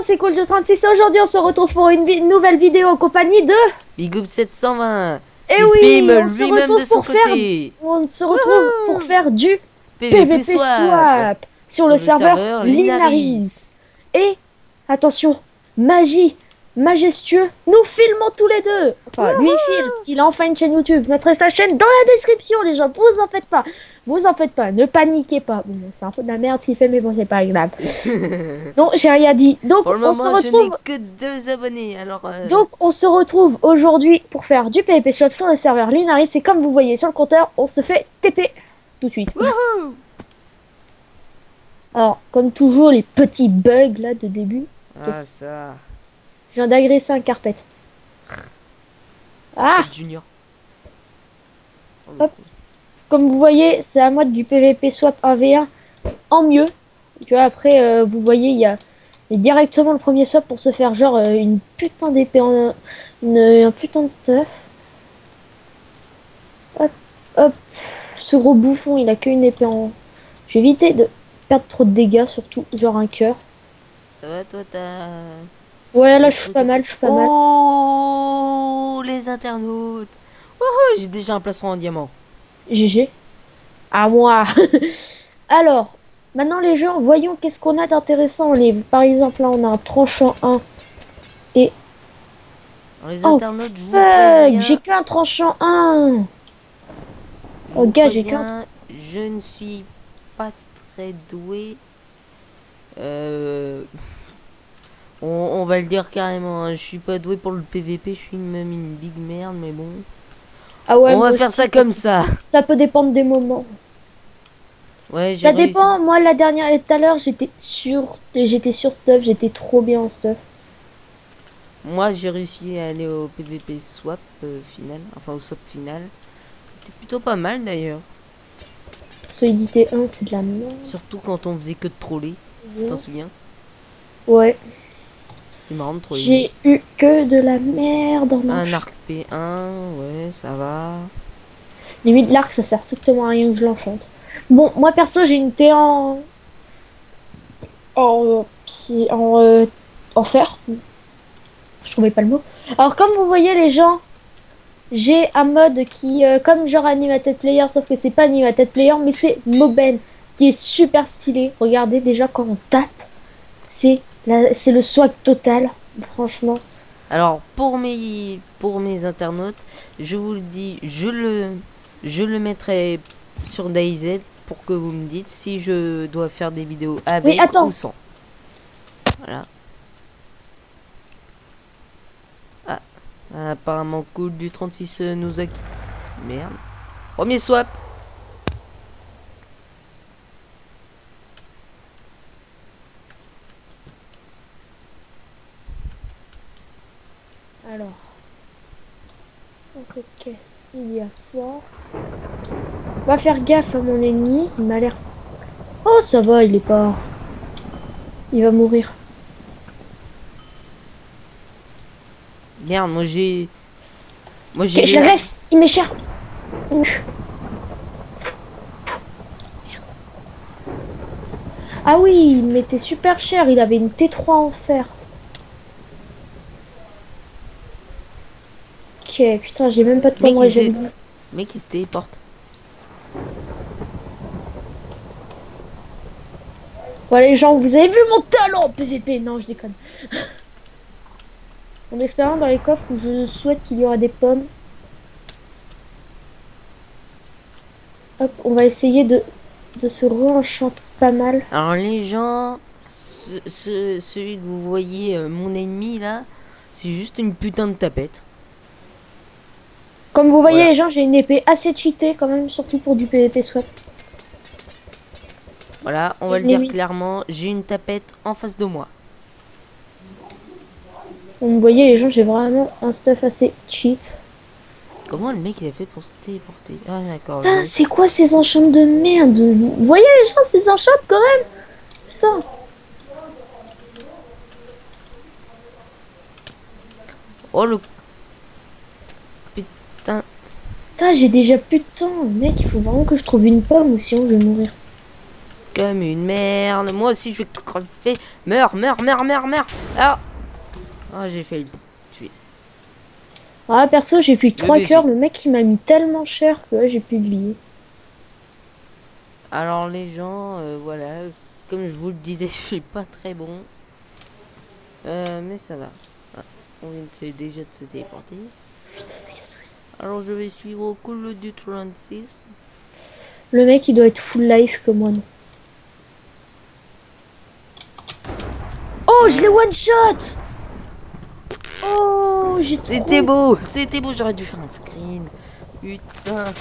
C'est cool de 36. Aujourd'hui, on se retrouve pour une nouvelle vidéo en compagnie de Bigoup 720. Et Il oui, filme on se lui-même retrouve de son pour faire côté. on se retrouve pour faire du PVP PVP swap swap sur le serveur Linaris. Et attention, magie, majestueux, nous filmons tous les deux. Enfin, lui il filme, il a enfin une chaîne YouTube. Mettrez sa chaîne dans la description, les gens. Vous en faites pas. Vous en faites pas, ne paniquez pas. Bon, c'est un peu de la merde qu'il fait, mais bon, c'est pas grave. Non, j'ai rien dit. Donc, Pour le on se moment, je n'ai retrouve. que 2 abonnés. Alors, Donc, on se retrouve aujourd'hui pour faire du PvP swap sur le serveur Linaris. Et comme vous voyez sur le compteur, on se fait TP tout de suite. wouhou. Alors, comme toujours, les petits bugs là de début. Ah, ça. Je viens d'agresser un carpet. Ah! Junior. Hop. Comme vous voyez, c'est à moi du PvP swap 1v1 en mieux. Tu vois, après, vous voyez, il y a directement le premier swap pour se faire genre une putain d'épée en. Un putain de stuff. Hop, hop. Ce gros bouffon, il a qu'une épée en. Je vais éviter de perdre trop de dégâts, surtout genre un cœur. Ça va, toi, t'as. Ouais, là, je suis pas mal, je suis pas mal. Oh, les internautes. Wouhou, j'ai déjà un plastron en diamant. GG. À moi. Alors, maintenant les gens, voyons qu'est-ce qu'on a d'intéressant en livre. Par exemple, là, on a un tranchant 1. Et. Alors, les Oh, internautes, je vous fuck! préviens. J'ai qu'un tranchant 1. Je Oh, vous gars, j'ai qu'un. préviens, je ne suis pas très doué. On va le dire carrément, hein, je suis pas doué pour le PVP, je suis même une big merde, mais bon. Ah ouais, On moi va faire aussi, ça comme ça. ça peut dépendre des moments. Ouais, j'ai Ça réussi. dépend. Moi, la dernière, tout à l'heure, j'étais sur stuff, j'étais trop bien en stuff. Moi, j'ai réussi à aller au PVP swap final, enfin au swap final. C'était plutôt pas mal d'ailleurs. Solidité 1, c'est de la merde. Surtout quand on faisait que de troller. T'en souviens? Ouais. C'est marrant de troller. J'ai eu que de la merde en Un manche. arc P1, ouais, ça va. Limite, l'arc, ça sert strictement à rien que je l'enchante. Bon, moi perso, j'ai une T en fer. Je trouvais pas le mot. Alors, comme vous voyez, les gens, j'ai un mode qui, comme genre Animated Player, sauf que c'est pas Animated Player, mais c'est Moben, qui est super stylé. Regardez déjà quand on tape, c'est le swag total, franchement. Alors pour mes internautes, je vous le dis, je le mettrai sur DayZ pour que vous me dites si je dois faire des vidéos Oui, avec attends. ou sans. Voilà. Ah, apparemment cool du 36 nous a... Merde. Premier swap. Alors, dans cette caisse, il y a ça. On va faire gaffe à mon ennemi. Il m'a l'air... Oh, ça va, il est pas... Il va mourir. Merde, moi j'ai... Ok, je l'agresse. Il m'échappe. Ah oui, il m'était super cher. Il avait une T3 en fer. Ok, putain, j'ai même pas de quoi me régénérer. Mec, il se téléporte. Voilà les gens, vous avez vu mon talent PVP? Non, je déconne. En espérant dans les coffres où je souhaite qu'il y aura des pommes. Hop, on va essayer de se re-enchanter pas mal. Alors les gens, celui que vous voyez, mon ennemi là, c'est juste une putain de tapette. Comme vous voyez Voilà. les gens, j'ai une épée assez cheatée quand même, surtout pour du PVP swap. Voilà, on va le dire clairement, j'ai une tapette en face de moi. Comme vous voyez les gens, j'ai vraiment un stuff assez cheat. Comment le mec il a fait pour se téléporter? Ah d'accord. Putain, c'est quoi ces enchantes de merde? Vous voyez les gens, ces enchantes quand même? Putain. Oh le... Putain. Putain, j'ai déjà plus de temps. Mec, il faut vraiment que je trouve une pomme ou sinon je vais mourir. comme une merde. Moi aussi, je vais crever. Meurs. Ah, j'ai failli le tuer. Ah, perso, j'ai plus que 3 baiser. cœurs. Le mec, il m'a mis tellement cher que ouais, j'ai plus de billets. Alors, les gens, voilà. Comme je vous le disais, je suis pas très bon. Mais ça va. Ah, on vient déjà de se téléporter. Putain, c'est casse-couille. Alors, je vais suivre au cool du 36. Le mec, il doit être full life comme moi. Non. Oh, je l'ai one shot. Oh, j'ai trop... C'était beau, j'aurais dû faire un screen. Putain.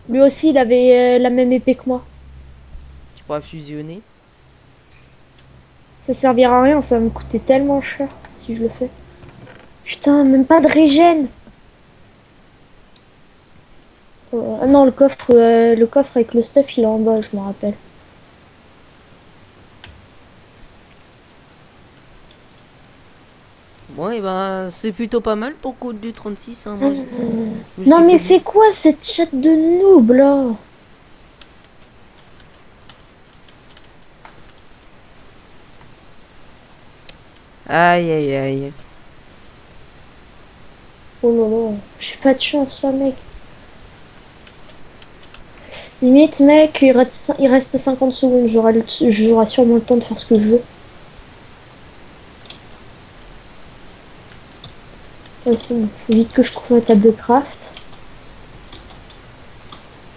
Lui aussi, il avait la même épée que moi. Tu pourras fusionner. Ça servira à rien, ça va me coûter tellement cher si je le fais. Putain, même pas de régène. Ah non, le coffre avec le stuff, il est en bas, je me rappelle. Bon, et ben, c'est plutôt pas mal pour le coup du 36. Hein, moi, je me Non, suis mais fait c'est quoi cette chatte de noob là? Aïe, aïe, aïe. Oh là là, j'ai pas de chance là, mec. Limite, mec, il reste 50 secondes. J'aurai sûrement le temps de faire ce que je veux. Ouais, c'est bon. Faut vite que je trouve ma table de craft.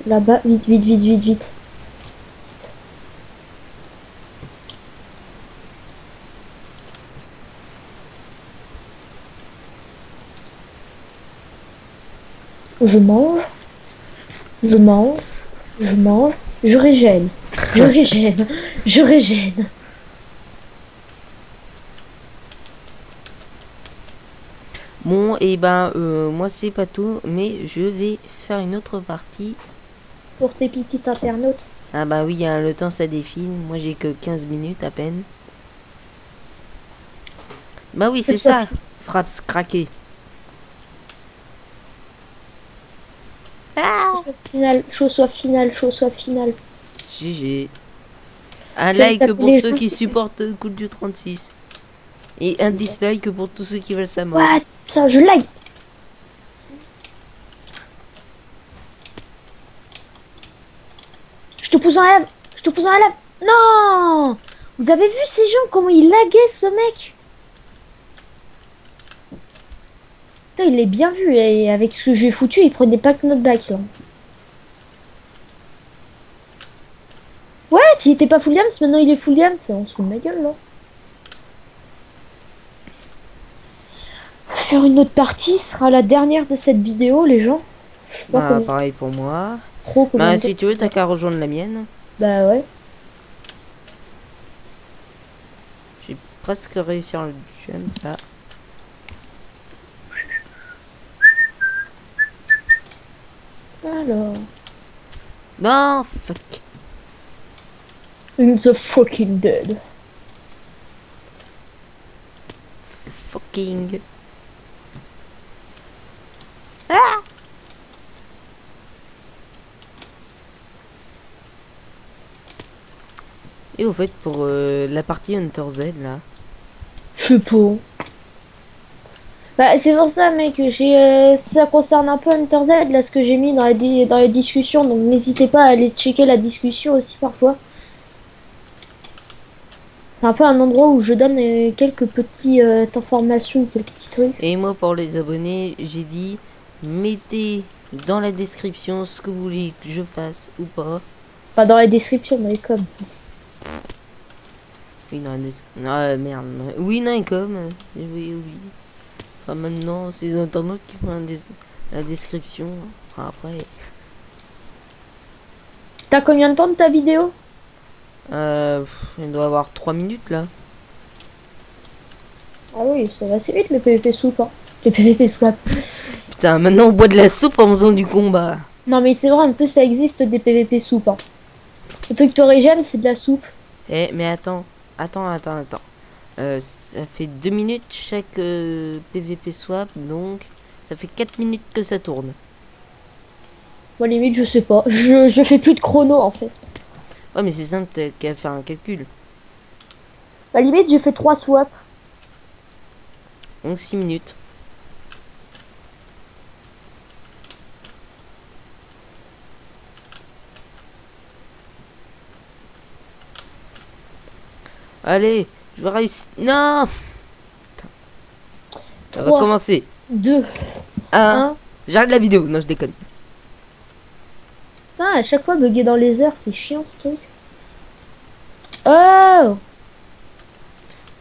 Là-bas, vite. Je mange, je mange, je mange, je régène, je régène. Bon, et ben, moi, c'est pas tout, mais je vais faire une autre partie. Pour tes petits internautes. Ah bah oui, hein, le temps, ça défile. Moi, j'ai que 15 minutes à peine. Bah oui, c'est ça. Fraps craqué. Ah, Chaud soit final. GG. Un J'avais like tapé pour les ceux gens. qui supportent le coup du 36. Et un dislike pour tous ceux qui veulent sa mort. What? Ça, je lag. Je te pousse en lave. Non! Vous avez vu ces gens, comment ils laguaient ce mec? Putain, il l'a bien vu, et avec ce que j'ai foutu, il prenait pas que notre bac là. Ouais, il était pas full yams, maintenant il est full yams, on se fout de ma gueule là. Faire une autre partie sera la dernière de cette vidéo, les gens. Je sais pas Bah, combien pareil pour moi. trop combien Bah, de temps. si tu veux, t'as qu'à rejoindre la mienne. Bah ouais. J'ai presque réussi à le jump là. Alors. Non, fuck. In the fucking dead. Fucking. Ah! Et au fait, pour la partie Hunter Z là. Je sais pas. Bah c'est pour ça mec, ça concerne un peu Hunter Z là ce que j'ai mis dans la discussion, donc n'hésitez pas à aller checker la discussion aussi parfois. C'est un peu un endroit où je donne quelques petites informations, quelques petits trucs. Et moi, pour les abonnés, j'ai dit mettez dans la description ce que vous voulez que je fasse ou pas. Pas dans la description, dans les coms. Oui, dans la description. Ah, merde. Oui, dans les coms. Oui. Enfin, maintenant, c'est les internautes qui font la description. Enfin, après. T'as combien de temps de ta vidéo? Il doit avoir 3 minutes là. Ah oui, ça va assez vite le PVP soupe. Hein. Le PVP swap. Putain, maintenant on boit de la soupe en faisant du combat. Non mais c'est vrai, un peu ça existe des PVP soupe. Hein. Le truc t'origine, c'est de la soupe. Eh, mais attends. Ça fait 2 minutes chaque PVP swap, donc ça fait 4 minutes que ça tourne. Moi limite, je sais pas. Je fais plus de chrono en fait. Ouais, mais c'est simple, t'as qu'à faire un calcul. À la limite, j'ai fait 3 swaps. 6 minutes. Allez, je vais réussir. Non, ça va 3, commencer. 2, 1. 1. J'arrête la vidéo. Non, je déconne. Putain, à chaque fois, bugger dans les airs, c'est chiant ce truc. Oh!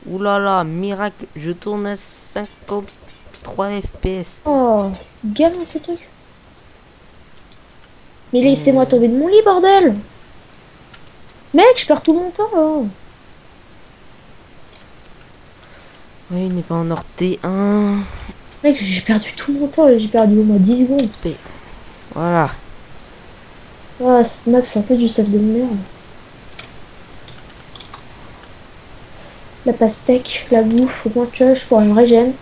Ouh là là, miracle. Je tourne à 53 FPS. Oh, c'est gamin ce truc. Mais laissez-moi tomber de mon lit, bordel! Mec, je perds tout mon temps là. Oui, il n'est pas en or T1. Mec, j'ai perdu tout mon temps là, j'ai perdu au moins 10 secondes. Voilà. Ah, cette map, c'est un peu du stuff de merde. La pastèque, la bouffe, au moins tu vois, je pourrais me régène.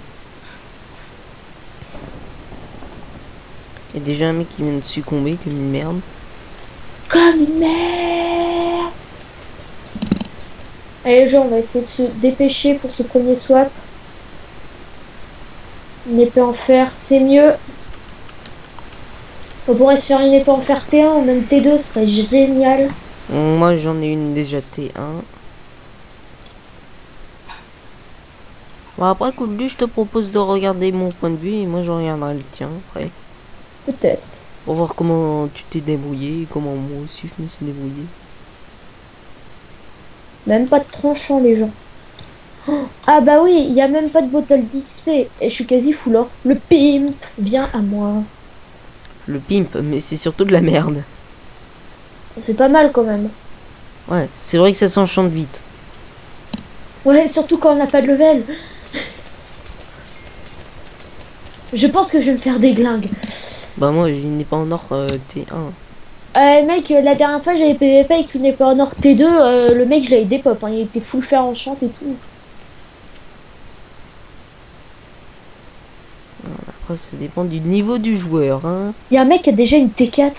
Il y a déjà un mec qui vient de succomber comme une merde. Comme une merde! Allez les gens, on va essayer de se dépêcher pour ce premier swap. Une épée en fer, c'est mieux. On pourrait se faire une épée en fer T1 ou même T2, ce serait génial. Moi, j'en ai une déjà T1. Bon, après, Cooldu, je te propose de regarder mon point de vue et moi, je regarderai le tien après. Peut-être. Pour voir comment tu t'es débrouillé et comment moi aussi je me suis débrouillé. Même pas de tranchant les gens. Oh, ah bah oui, il y a même pas de bottle d'XP. Et je suis quasi full or. Le pimp, viens à moi. Le pimp, mais c'est surtout de la merde. C'est pas mal quand même. Ouais, c'est vrai que ça s'enchante vite. Ouais, surtout quand on n'a pas de level. Je pense que je vais me faire des glingues. Bah moi, je n'ai pas en or T1. Mec, la dernière fois j'avais PVP avec une épée en or T2, le mec je l'avais dépop, hein, il était full fer enchant et tout. Après, ça dépend du niveau du joueur, hein. Il y a un mec qui a déjà une T4.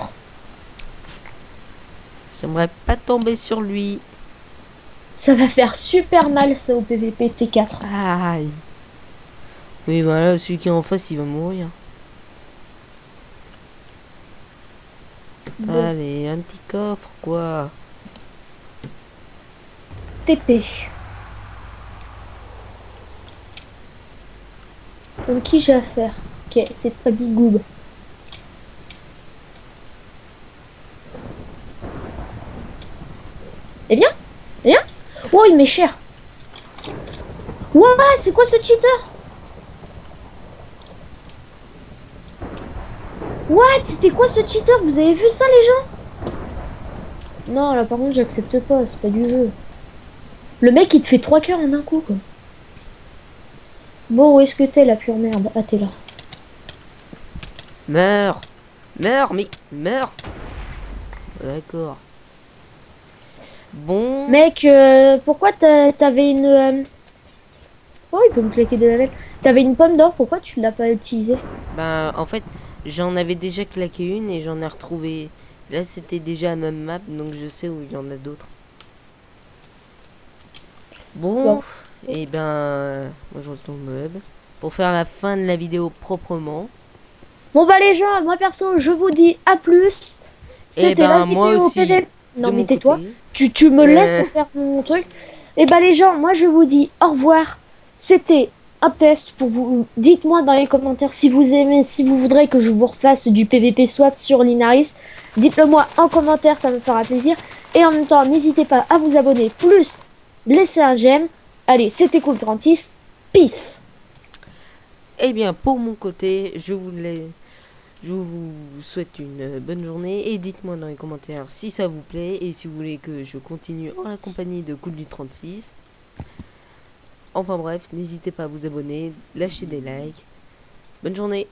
J'aimerais pas tomber sur lui. Ça va faire super mal ça au PVP T4. Aïe. Oui, voilà, celui qui est en face, il va mourir. Bon, Allez, un petit coffre, quoi. TP. Donc qui j'ai à faire? Ok, c'est pas Bigoob. Eh bien? Eh bien? Oh, il m'est cher. Ouah, c'est quoi ce cheater? What? C'était quoi ce cheater? Vous avez vu ça, les gens? Non, là, par contre, j'accepte pas. C'est pas du jeu. Le mec, il te fait 3 cœurs en un coup, quoi. Bon, où est-ce que t'es, la pure merde? Ah, t'es là. Meurs. Meurs, mais meurs. D'accord. Bon. Mec, pourquoi t'avais une... Oh, il peut me claquer de la veine. T'avais une pomme d'or, pourquoi tu l'as pas utilisée? Ben, en fait, j'en avais déjà claqué une et j'en ai retrouvé. Là, c'était déjà la même map, donc je sais où il y en a d'autres. Bon, Bon. et ben, moi je retourne au web pour faire la fin de la vidéo proprement. Bon, bah, les gens, moi, perso, je vous dis à plus. Et C'était la ben, moi vidéo aussi, PVP. de Non, mais mon tais-toi. côté. Tu me laisses faire mon truc. Et bah, les gens, moi, je vous dis au revoir. C'était un test pour vous. Dites-moi dans les commentaires si vous aimez, si vous voudrez que je vous refasse du PVP swap sur Linaris. Dites-le moi en commentaire, ça me fera plaisir. Et en même temps, n'hésitez pas à vous abonner, plus laisser un j'aime. Allez, c'était Cool36. Peace. Et bien, pour mon côté, je vous souhaite une bonne journée et dites-moi dans les commentaires si ça vous plaît et si vous voulez que je continue en la compagnie de Cool du 36. Enfin bref, n'hésitez pas à vous abonner, lâcher des likes. Bonne journée.